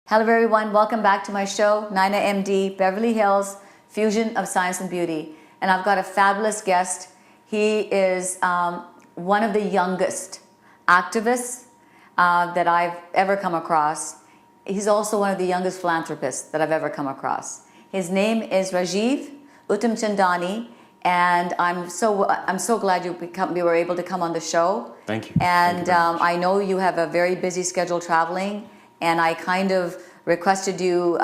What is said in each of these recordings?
Hello everyone, welcome back to my show, NainaMD, Beverly Hills, Fusion of Science and Beauty. And I've got a fabulous guest. He is one of the youngest activists that I've ever come across. He's also one of the youngest philanthropists that I've ever come across. His name is Rajiv Uttamchandani, and I'm so glad you were able to come on the show. Thank you. And Thank you very much. I know you have a very busy schedule traveling, and I kind of requested you,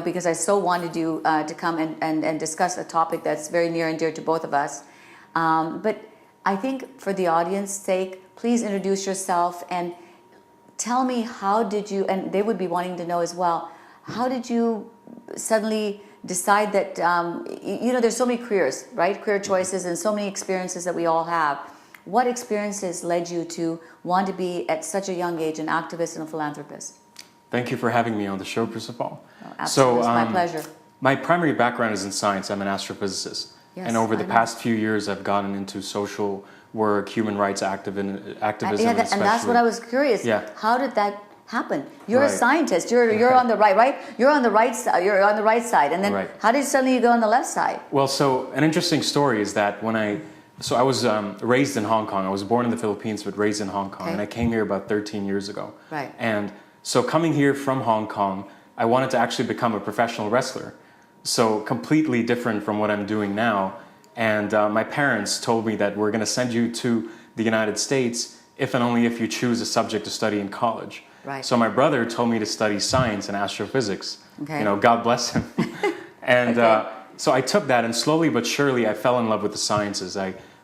because I so wanted you to come and discuss a topic that's very near and dear to both of us. But I think for the audience's sake, please introduce yourself and tell me how did you, and they would be wanting to know as well, how did you suddenly decide that, there's so many careers, right? Career choices and so many experiences that we all have. What experiences led you to want to be at such a young age an activist and a philanthropist? Thank you for having me on the show, first of all. Oh, absolutely, it's my pleasure. My primary background is in science. I'm an astrophysicist. Yes, and over the past few years, I've gotten into social work, human rights activism, and that's what I was curious. Yeah. How did that happen? You're a Right. scientist. You're on the right? You're on the right side. You're on the right side. And then Right. how did suddenly you go on the left side? Well, so an interesting story is that I was raised in Hong Kong. I was born in the Philippines, but raised in Hong Kong. Okay. And I came here about 13 years ago. Right. And so coming here from Hong Kong, I wanted to actually become a professional wrestler. So completely different from what I'm doing now. And my parents told me that we're going to send you to the United States if and only if you choose a subject to study in college. Right. So my brother told me to study science and astrophysics. Okay. God bless him. And Okay. so I took that, and slowly but surely I fell in love with the sciences.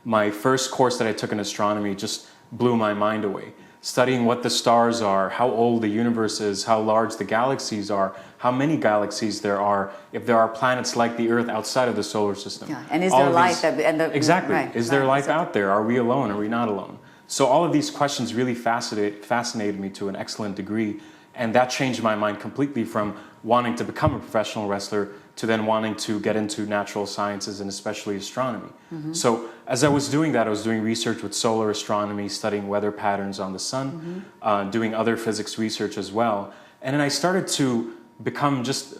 My first course that I took in astronomy just blew my mind away. Studying what the stars are, how old the universe is, how large the galaxies are, how many galaxies there are, if there are planets like the Earth outside of the solar system. Yeah. And is there life? Exactly. Right. Is there life out there? Are we alone? Are we not alone? So all of these questions really fascinated me to an excellent degree, and that changed my mind completely from wanting to become a professional wrestler to then wanting to get into natural sciences and especially astronomy. Mm-hmm. So as I was doing that, I was doing research with solar astronomy, studying weather patterns on the sun, doing other physics research as well. And then I started to become just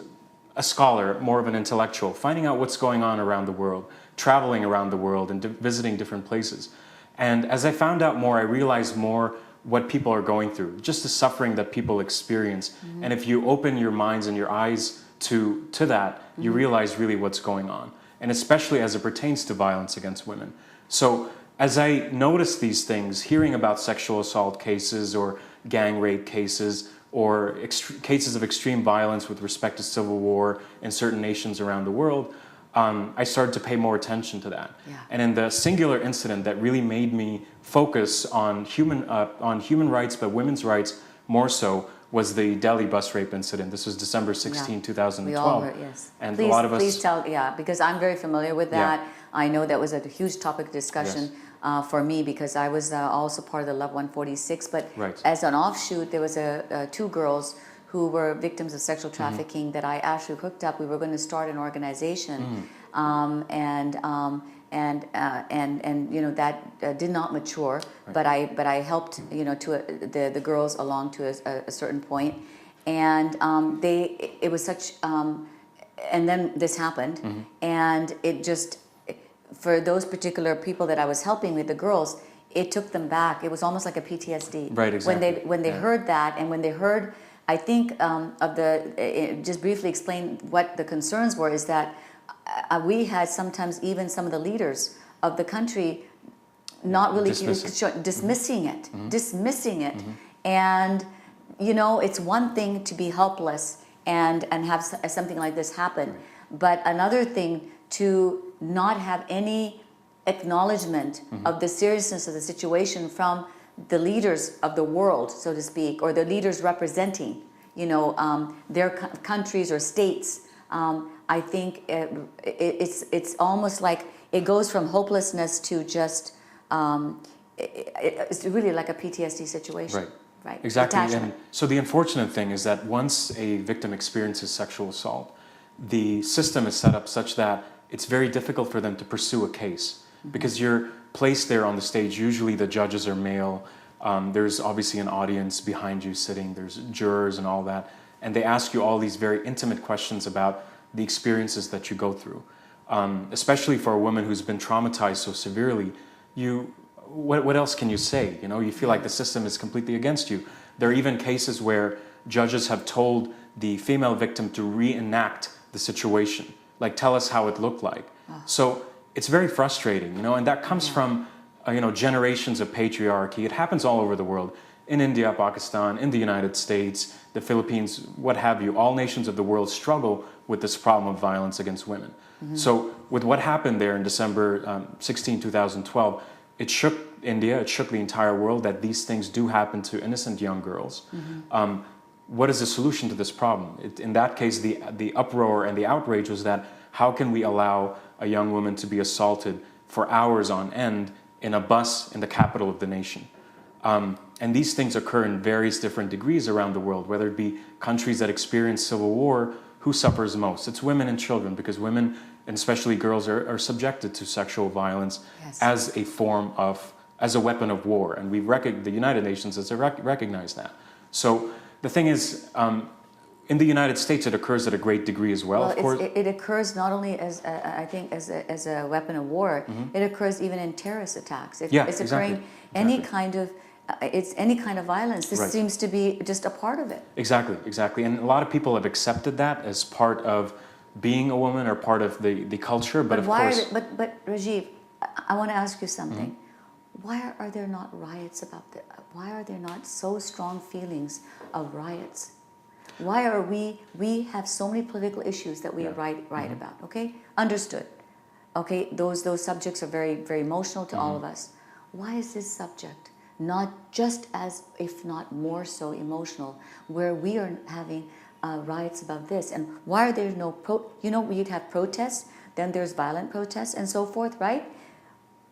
a scholar, more of an intellectual, finding out what's going on around the world, traveling around the world and visiting different places. And as I found out more, I realized more what people are going through, just the suffering that people experience. And if you open your minds and your eyes to that, you realize really what's going on. And especially as it pertains to violence against women. So as I noticed these things, hearing about sexual assault cases or gang rape cases or cases of extreme violence with respect to civil war in certain nations around the world, I started to pay more attention to that. Yeah. And in the singular incident that really made me focus on human rights, but women's rights more so, was the Delhi bus rape incident. This was December 16, 2012. We all heard, yes. And please, a lot of us... Please tell, because I'm very familiar with that. Yeah. I know that was a huge topic of discussion for me because I was also part of the Love 146. But Right. as an offshoot, there was two girls who were victims of sexual trafficking that I actually hooked up. We were going to start an organization, that did not mature. Right. But I helped the girls along to a certain point, and it was such. And then this happened, and it just for those particular people that I was helping with, the girls, it took them back. It was almost like a PTSD. Right. Exactly. When they heard that, and when they heard. I think just briefly explain what the concerns were is that we had sometimes even some of the leaders of the country not really dismissing it. And it's one thing to be helpless and have something like this happen, but another thing to not have any acknowledgement of the seriousness of the situation from the leaders of the world, so to speak, or the leaders representing, their countries or states. I think it's almost like it goes from hopelessness to just it's really like a PTSD situation. Right. Exactly. Attachment. And so the unfortunate thing is that once a victim experiences sexual assault, the system is set up such that it's very difficult for them to pursue a case because you're placed there on the stage. Usually the judges are male. There's obviously an audience behind you sitting. There's jurors and all that. and they ask you all these very intimate questions about the experiences that you go through. Especially for a woman who's been traumatized so severely, what else can you say? You know, you feel like the system is completely against you. There are even cases where judges have told the female victim to reenact the situation, like tell us how it looked like. So it's very frustrating, you know, and that comes from you know, generations of patriarchy. It happens all over the world, in India, Pakistan, in the United States, the Philippines, what have you. All nations of the world struggle with this problem of violence against women. So with what happened there in December 16, 2012, it shook India, it shook the entire world that these things do happen to innocent young girls. What is the solution to this problem? In that case, the uproar and the outrage was that how can we allow a young woman to be assaulted for hours on end in a bus in the capital of the nation? And these things occur in various different degrees around the world, whether it be countries that experience civil war. Who suffers most? It's women and children, because women, and especially girls, are subjected to sexual violence as a form of, as a weapon of war. And the United Nations has recognized that. So the thing is, in the United States, it occurs at a great degree as well. Of course, it occurs not only as I think as a weapon of war. It occurs even in terrorist attacks. It's occurring any kind of any kind of violence. This seems to be just a part of it. Exactly. And a lot of people have accepted that as part of being a woman or part of the culture. But of course, but Rajiv, I want to ask you something. Why are there not riots about this? Why are there not so strong feelings of riots? Why are we have so many political issues that we write about? Okay, understood. Okay, those subjects are very, very emotional to all of us. Why is this subject not just as, if not more so, emotional, where we are having riots about this? And why are there no you know, we'd have protests, then there's violent protests and so forth, right?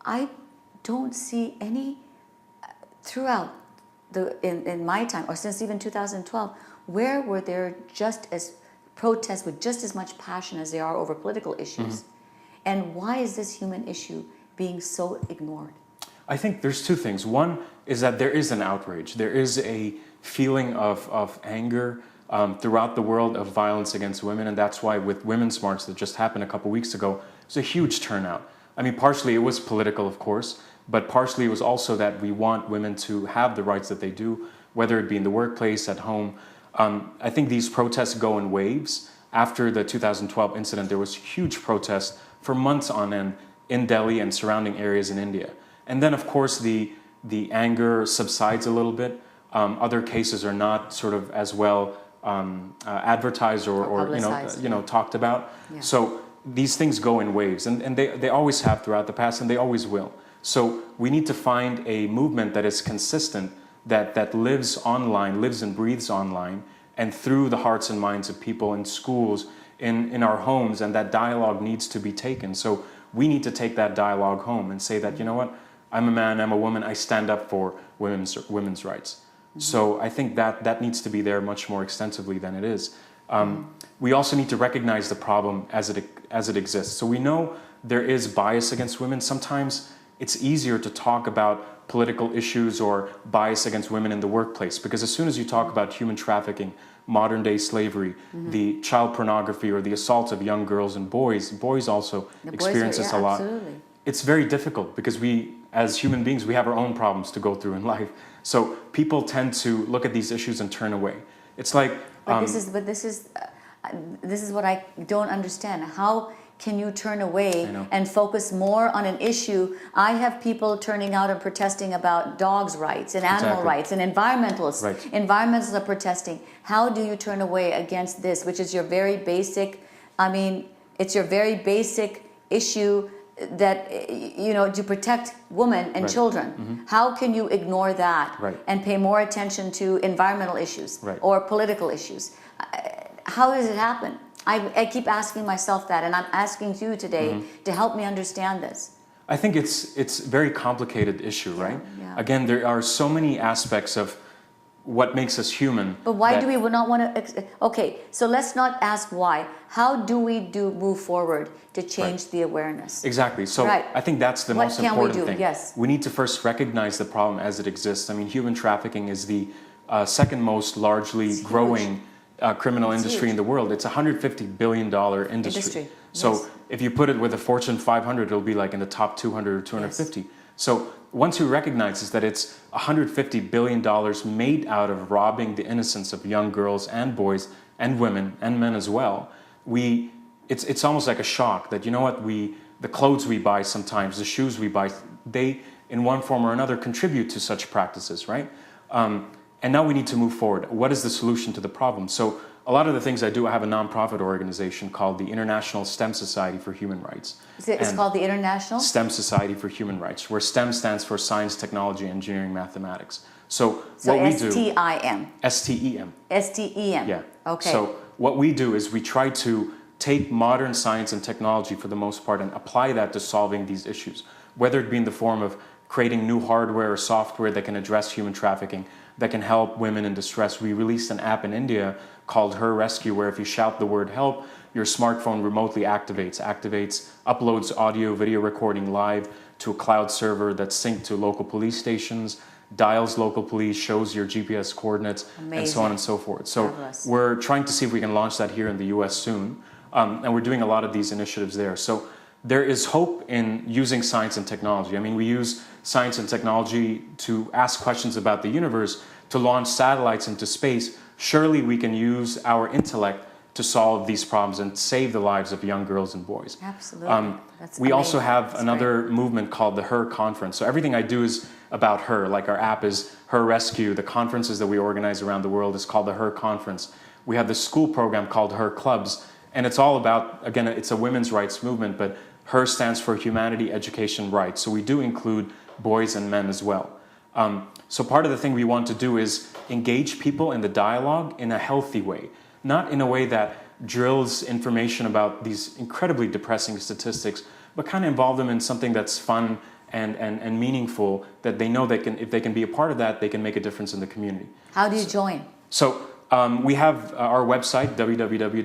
I don't see any throughout in my time, or since even 2012, where were there just as protests with just as much passion as they are over political issues? And why is this human issue being so ignored? I think there's two things. One is that there is an outrage. There is a feeling of anger throughout the world of violence against women, and that's why with Women's March that just happened a couple weeks ago, it was a huge turnout. I mean, partially it was political, of course, but partially it was also that we want women to have the rights that they do, whether it be in the workplace, at home. I think these protests go in waves. After the 2012 incident, there was huge protests for months on end in Delhi and surrounding areas in India. And then, of course, the anger subsides a little bit. Other cases are not sort of as well advertised or talked about. Yeah. So these things go in waves, and they always have throughout the past, and they always will. So we need to find a movement that is consistent, that lives online, lives and breathes online, and through the hearts and minds of people in schools, in our homes, and that dialogue needs to be taken. So we need to take that dialogue home and say that, you know what, I'm a man, I'm a woman, I stand up for women's rights. So I think that needs to be there much more extensively than it is. We also need to recognize the problem as it exists. So we know there is bias against women. Sometimes it's easier to talk about political issues or bias against women in the workplace, because as soon as you talk about human trafficking, modern day slavery, the child pornography or the assaults of young girls and boys also experience this a lot. Absolutely. It's very difficult because we, as human beings, we have our own problems to go through in life. So people tend to look at these issues and turn away. It's like... this is what I don't understand. How can you turn away and focus more on an issue? I have people turning out and protesting about dogs' rights and animal rights, and environmentalists. Environmentalists are protesting. How do you turn away against this, which is your very basic, it's your very basic issue that, to protect women and children. How can you ignore that and pay more attention to environmental issues or political issues? How does it happen? I keep asking myself that, and I'm asking you today to help me understand this. I think it's a very complicated issue, right? Yeah. Again, there are so many aspects of what makes us human. But why do we not want to... Okay, so let's not ask why. How do we move forward to change the awareness? Exactly. So I think that's the most important thing. Yes. We need to first recognize the problem as it exists. I mean, human trafficking is the second most largely growing criminal It's industry huge. in the world. It's a $150 billion industry. So Yes. if you put it with a Fortune 500, it'll be like in the top 200 or 250. Yes. So once you recognize is that it's $150 billion made out of robbing the innocence of young girls and boys and women and men as well, it's almost like a shock that, you know what, the clothes we buy sometimes, the shoes we buy, they in one form or another contribute to such practices, right? And now we need to move forward. What is the solution to the problem? So a lot of the things I do, I have a nonprofit organization called the International STEM Society for Human Rights. It's called the International STEM Society for Human Rights, where STEM stands for Science, Technology, Engineering, Mathematics. So what we do... S-T-I-M. S-T-E-M. S-T-E-M. Yeah. Okay. So what we do is we try to take modern science and technology for the most part and apply that to solving these issues, whether it be in the form of creating new hardware or software that can address human trafficking, that can help women in distress. We released an app in India called Her Rescue, where if you shout the word help, your smartphone remotely activates, uploads audio, video recording live to a cloud server that's synced to local police stations, dials local police, shows your GPS coordinates, and so on and so forth. So Fabulous. we're trying to see if we can launch that here in the US soon. And we're doing a lot of these initiatives there. So there is hope in using science and technology. I mean, we use science and technology to ask questions about the universe, to launch satellites into space. Surely we can use our intellect to solve these problems and save the lives of young girls and boys. Absolutely. That's we also amazing. have That's another great. movement called the Her Conference. So everything I do is about her. Like our app is Her Rescue. The conferences that we organize around the world is called the Her Conference. We have the school program called Her Clubs. And it's all about, again, it's a women's rights movement, but Her stands for Humanity, Education, Rights. So we do include boys and men as well. So part of the thing we want to do is engage people in the dialogue in a healthy way, not in a way that drills information about these incredibly depressing statistics, but kind of involve them in something that's fun and meaningful, that they know if they can be a part of that, they can make a difference in the community. How do you join? So we have our website, www.isshr.org.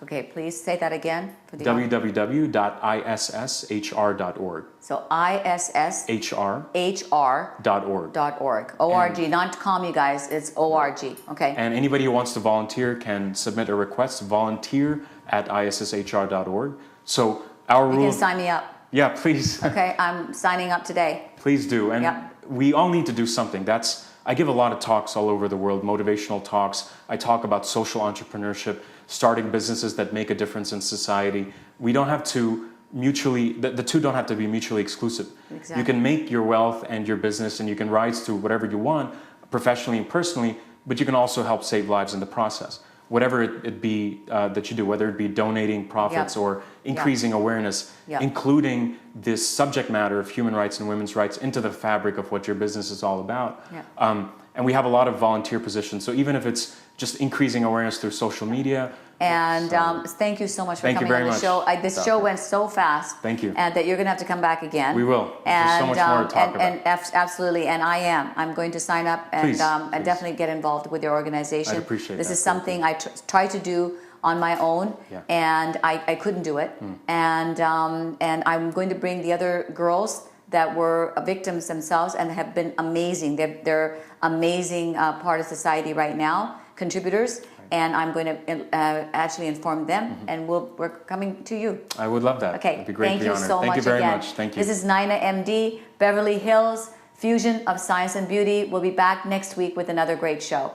Okay, please say that again. For the www.isshr.org. So ISS HR. HR.org. ORG, not .com, you guys. It's ORG. Okay. And anybody who wants to volunteer can submit a request, volunteer@isshr.org. So our You rule... can sign me up. Yeah, please. Okay, I'm signing up today. Please do. And Yep. we all need to do something. I give a lot of talks all over the world, motivational talks. I talk about social entrepreneurship, starting businesses that make a difference in society. We don't have to the two don't have to be mutually exclusive. Exactly. You can make your wealth and your business, and you can rise to whatever you want, professionally and personally, but you can also help save lives in the process. Whatever it be that you do, whether it be donating profits or increasing awareness, including this subject matter of human rights and women's rights into the fabric of what your business is all about. And we have a lot of volunteer positions. So even if it's just increasing awareness through social media. And thank you so much for coming on the show. This show went so fast. Thank you. And that you're going to have to come back again. We will. There's so much more to talk about. Absolutely. And I'm going to sign up and definitely get involved with your organization. I appreciate this that. is something I try to do on my own, and I couldn't do it. And I'm going to bring the other girls that were victims themselves and have been amazing. They're amazing part of society right now, contributors. And I'm going to actually inform them, and we're coming to you. I would love that. Okay, It'd be great thank to be you honored. so much Thank you very again. much. Thank you. This is NainaMD, Beverly Hills, Fusion of Science and Beauty. We'll be back next week with another great show.